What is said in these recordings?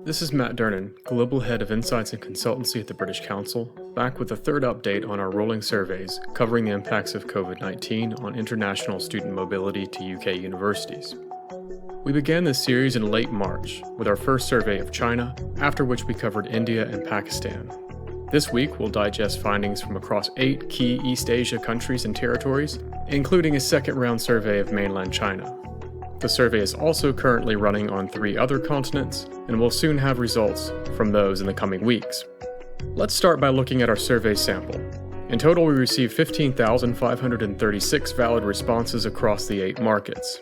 This is Matt Dernan, Global Head of Insights and Consultancy at the British Council, back with a third update on our rolling surveys covering the impacts of COVID-19 on international student mobility to UK universities. We began this series in late March with our first survey of China, after which we covered India and Pakistan. This week, we'll digest findings from across 8 key East Asia countries and territories, including a second-round survey of mainland China. The survey is also currently running on 3 other continents, and we'll soon have results from those in the coming weeks. Let's start by looking at our survey sample. In total, we received 15,536 valid responses across the 8 markets.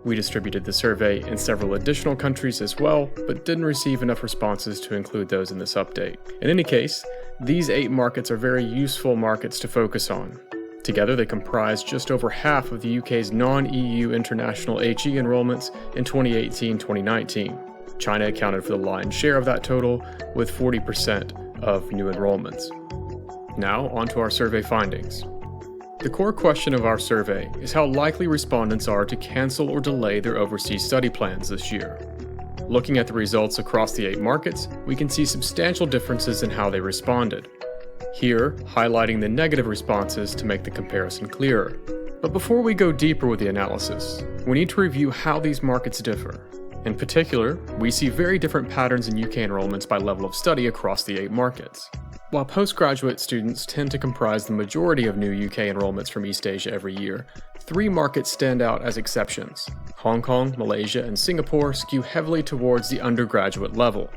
We distributed the survey in several additional countries as well, but didn't receive enough responses to include those in this update. In any case, these 8 markets are very useful markets to focus on. Together, they comprise just over half of the UK's non-EU international HE enrollments in 2018-2019. China accounted for the lion's share of that total, with 40% of new enrollments. Now, on to our survey findings. The core question of our survey is how likely respondents are to cancel or delay their overseas study plans this year. Looking at the results across the 8 markets, we can see substantial differences in how they responded. Here, highlighting the negative responses to make the comparison clearer. But before we go deeper with the analysis, we need to review how these markets differ. In particular, we see very different patterns in UK enrollments by level of study across the 8 markets. While postgraduate students tend to comprise the majority of new UK enrollments from East Asia every year, 3 markets stand out as exceptions. Hong Kong, Malaysia, and Singapore skew heavily towards the undergraduate level.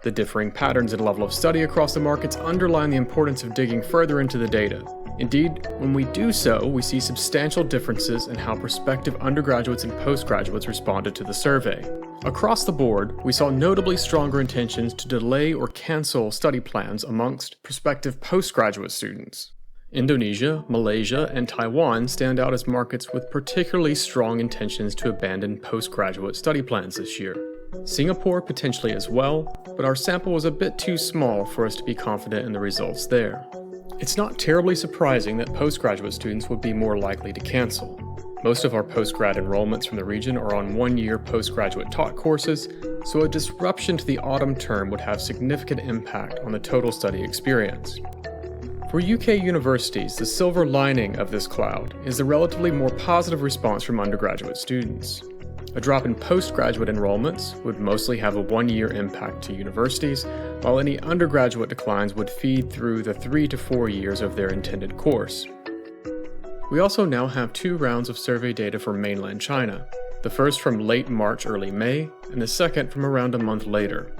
The differing patterns in level of study across the markets underline the importance of digging further into the data. Indeed, when we do so, we see substantial differences in how prospective undergraduates and postgraduates responded to the survey. Across the board, we saw notably stronger intentions to delay or cancel study plans amongst prospective postgraduate students. Indonesia, Malaysia, and Taiwan stand out as markets with particularly strong intentions to abandon postgraduate study plans this year. Singapore potentially as well, but our sample was a bit too small for us to be confident in the results there. It's not terribly surprising that postgraduate students would be more likely to cancel. Most of our postgrad enrollments from the region are on 1-year postgraduate taught courses, so a disruption to the autumn term would have significant impact on the total study experience. For UK universities, the silver lining of this cloud is the relatively more positive response from undergraduate students. A drop in postgraduate enrollments would mostly have a 1-year impact to universities, while any undergraduate declines would feed through the 3 to 4 years of their intended course. We also now have 2 rounds of survey data for mainland China, the first from late March, early May, and the second from around a month later.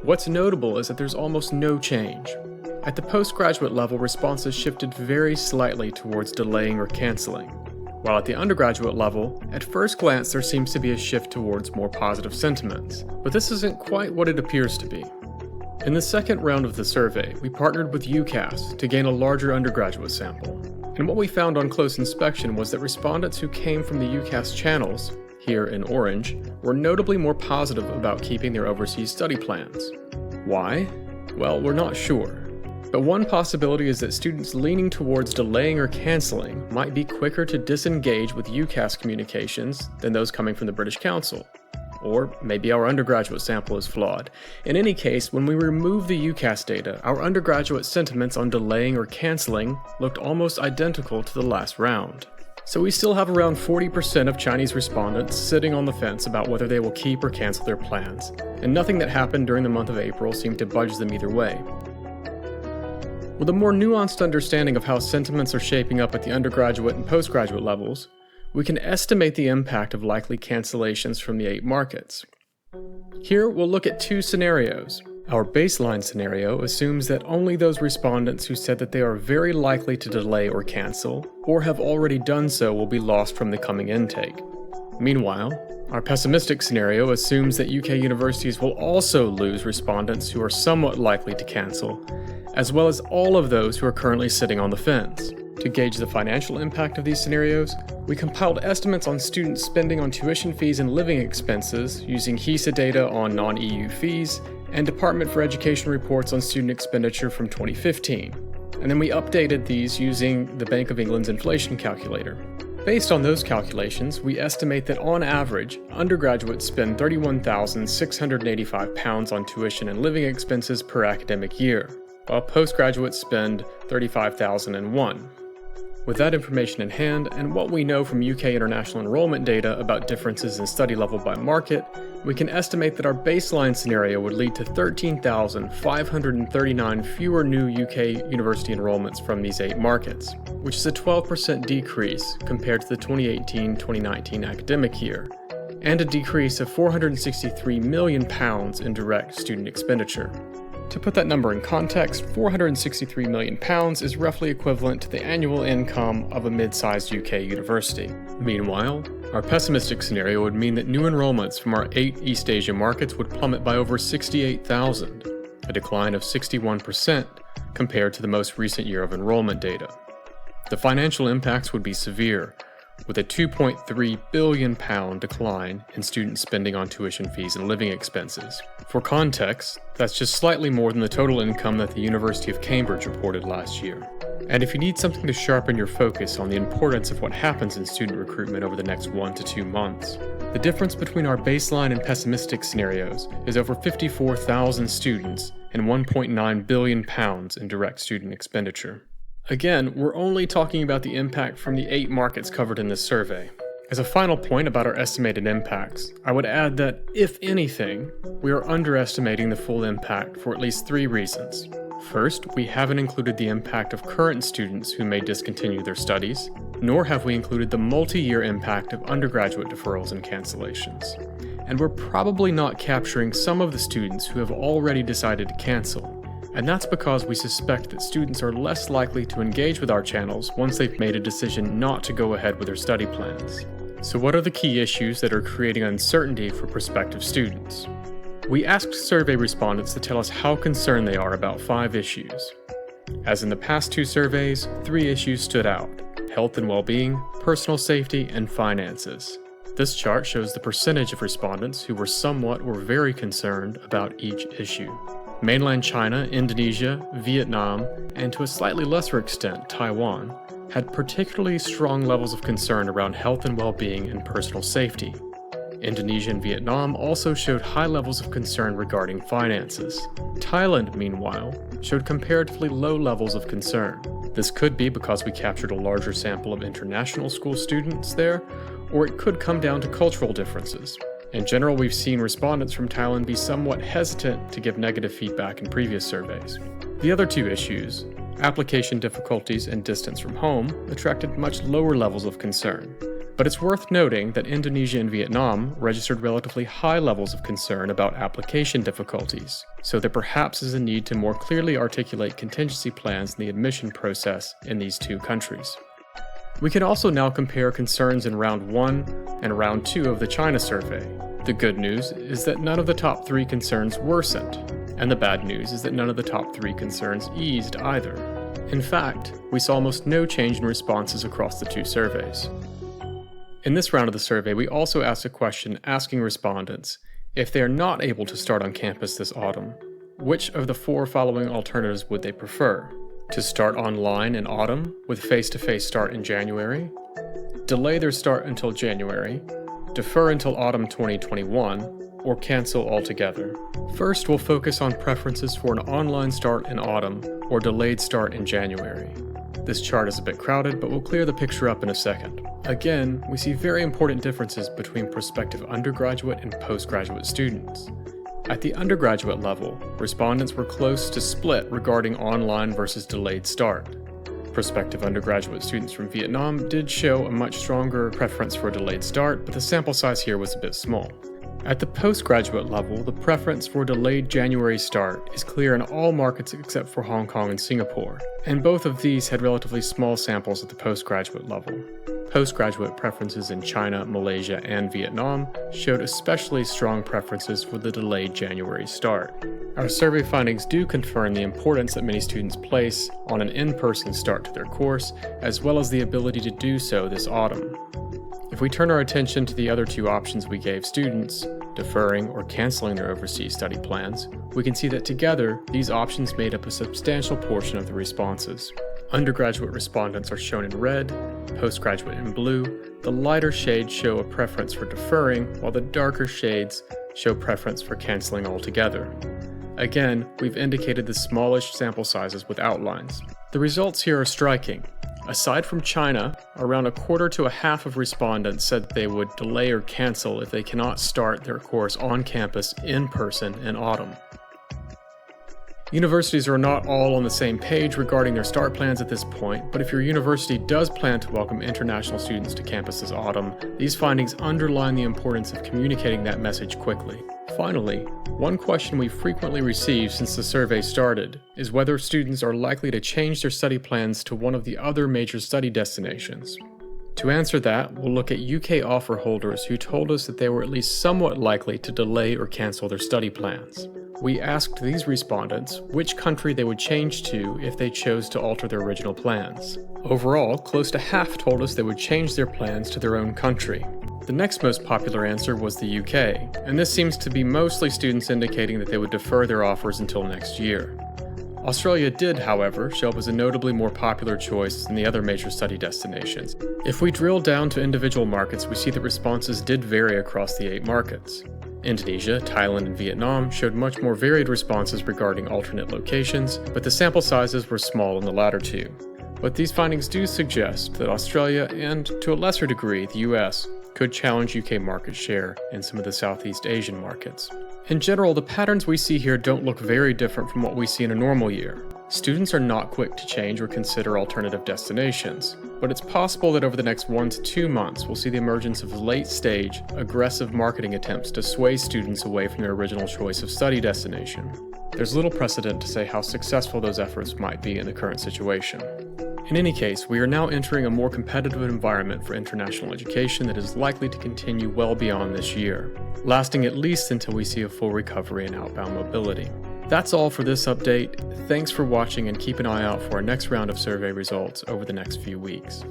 What's notable is that there's almost no change. At the postgraduate level, responses shifted very slightly towards delaying or canceling, while at the undergraduate level, at first glance there seems to be a shift towards more positive sentiments, but this isn't quite what it appears to be. In the second round of the survey, we partnered with UCAS to gain a larger undergraduate sample, and what we found on close inspection was that respondents who came from the UCAS channels, here in orange, were notably more positive about keeping their overseas study plans. Why? Well, we're not sure. But one possibility is that students leaning towards delaying or cancelling might be quicker to disengage with UCAS communications than those coming from the British Council. Or maybe our undergraduate sample is flawed. In any case, when we remove the UCAS data, our undergraduate sentiments on delaying or cancelling looked almost identical to the last round. So we still have around 40% of Chinese respondents sitting on the fence about whether they will keep or cancel their plans, and nothing that happened during the month of April seemed to budge them either way. With a more nuanced understanding of how sentiments are shaping up at the undergraduate and postgraduate levels, we can estimate the impact of likely cancellations from the 8 markets. Here, we'll look at 2 scenarios. Our baseline scenario assumes that only those respondents who said that they are very likely to delay or cancel, or have already done so, will be lost from the coming intake. Meanwhile, our pessimistic scenario assumes that UK universities will also lose respondents who are somewhat likely to cancel, as well as all of those who are currently sitting on the fence. To gauge the financial impact of these scenarios, we compiled estimates on student spending on tuition fees and living expenses using HESA data on non-EU fees and Department for Education reports on student expenditure from 2015. And then we updated these using the Bank of England's inflation calculator. Based on those calculations, we estimate that on average, undergraduates spend £31,685 on tuition and living expenses per academic year, while postgraduates spend £35,001. With that information in hand, and what we know from UK international enrollment data about differences in study level by market, we can estimate that our baseline scenario would lead to 13,539 fewer new UK university enrollments from these 8 markets, which is a 12% decrease compared to the 2018-2019 academic year, and a decrease of £463 million in direct student expenditure. To put that number in context, £463 million is roughly equivalent to the annual income of a mid-sized UK university. Meanwhile, our pessimistic scenario would mean that new enrollments from our 8 East Asia markets would plummet by over 68,000, a decline of 61% compared to the most recent year of enrollment data. The financial impacts would be severe, with a £2.3 billion decline in student spending on tuition fees and living expenses. For context, that's just slightly more than the total income that the University of Cambridge reported last year. And if you need something to sharpen your focus on the importance of what happens in student recruitment over the next 1 to 2 months, the difference between our baseline and pessimistic scenarios is over 54,000 students and £1.9 billion in direct student expenditure. Again, we're only talking about the impact from the 8 markets covered in this survey. As a final point about our estimated impacts, I would add that, if anything, we are underestimating the full impact for at least 3 reasons. First, we haven't included the impact of current students who may discontinue their studies, nor have we included the multi-year impact of undergraduate deferrals and cancellations. And we're probably not capturing some of the students who have already decided to cancel. And that's because we suspect that students are less likely to engage with our channels once they've made a decision not to go ahead with their study plans. So what are the key issues that are creating uncertainty for prospective students? We asked survey respondents to tell us how concerned they are about 5 issues. As in the past 2 surveys, 3 issues stood out: health and well-being, personal safety, and finances. This chart shows the percentage of respondents who were somewhat or very concerned about each issue. Mainland China, Indonesia, Vietnam, and to a slightly lesser extent, Taiwan, had particularly strong levels of concern around health and well-being and personal safety. Indonesia and Vietnam also showed high levels of concern regarding finances. Thailand, meanwhile, showed comparatively low levels of concern. This could be because we captured a larger sample of international school students there, or it could come down to cultural differences. In general, we've seen respondents from Thailand be somewhat hesitant to give negative feedback in previous surveys. The other 2 issues, application difficulties and distance from home, attracted much lower levels of concern. But it's worth noting that Indonesia and Vietnam registered relatively high levels of concern about application difficulties, so there perhaps is a need to more clearly articulate contingency plans in the admission process in these 2 countries. We can also now compare concerns in Round 1 and Round 2 of the China survey. The good news is that none of the top 3 concerns worsened, and the bad news is that none of the top 3 concerns eased either. In fact, we saw almost no change in responses across the 2 surveys. In this round of the survey, we also asked a question asking respondents, if they are not able to start on campus this autumn, which of the 4 following alternatives would they prefer? To start online in autumn with face-to-face start in January, delay their start until January, defer until autumn 2021, or cancel altogether. First, we'll focus on preferences for an online start in autumn or delayed start in January. This chart is a bit crowded, but we'll clear the picture up in a second. Again, we see very important differences between prospective undergraduate and postgraduate students. At the undergraduate level, respondents were close to split regarding online versus delayed start. Prospective undergraduate students from Vietnam did show a much stronger preference for a delayed start, but the sample size here was a bit small. At the postgraduate level, the preference for a delayed January start is clear in all markets except for Hong Kong and Singapore, and both of these had relatively small samples at the postgraduate level. Postgraduate preferences in China, Malaysia, and Vietnam showed especially strong preferences for the delayed January start. Our survey findings do confirm the importance that many students place on an in-person start to their course, as well as the ability to do so this autumn. If we turn our attention to the other 2 options we gave students, deferring or canceling their overseas study plans, we can see that together, these options made up a substantial portion of the responses. Undergraduate respondents are shown in red, postgraduate in blue, the lighter shades show a preference for deferring, while the darker shades show preference for canceling altogether. Again, we've indicated the smallish sample sizes with outlines. The results here are striking. Aside from China, around a quarter to a half of respondents said they would delay or cancel if they cannot start their course on campus in person in autumn. Universities are not all on the same page regarding their start plans at this point, but if your university does plan to welcome international students to campus this autumn, these findings underline the importance of communicating that message quickly. Finally, one question we frequently receive since the survey started is whether students are likely to change their study plans to one of the other major study destinations. To answer that, we'll look at UK offer holders who told us that they were at least somewhat likely to delay or cancel their study plans. We asked these respondents which country they would change to if they chose to alter their original plans. Overall, close to half told us they would change their plans to their own country. The next most popular answer was the UK, and this seems to be mostly students indicating that they would defer their offers until next year. Australia did, however, show up as a notably more popular choice than the other major study destinations. If we drill down to individual markets, we see that responses did vary across the 8 markets. Indonesia, Thailand, and Vietnam showed much more varied responses regarding alternate locations, but the sample sizes were small in the latter two. But these findings do suggest that Australia, and to a lesser degree the US, could challenge UK market share in some of the Southeast Asian markets. In general, the patterns we see here don't look very different from what we see in a normal year. Students are not quick to change or consider alternative destinations, but it's possible that over the next 1 to 2 months we'll see the emergence of late-stage, aggressive marketing attempts to sway students away from their original choice of study destination. There's little precedent to say how successful those efforts might be in the current situation. In any case, we are now entering a more competitive environment for international education that is likely to continue well beyond this year, lasting at least until we see a full recovery in outbound mobility. That's all for this update. Thanks for watching, and keep an eye out for our next round of survey results over the next few weeks.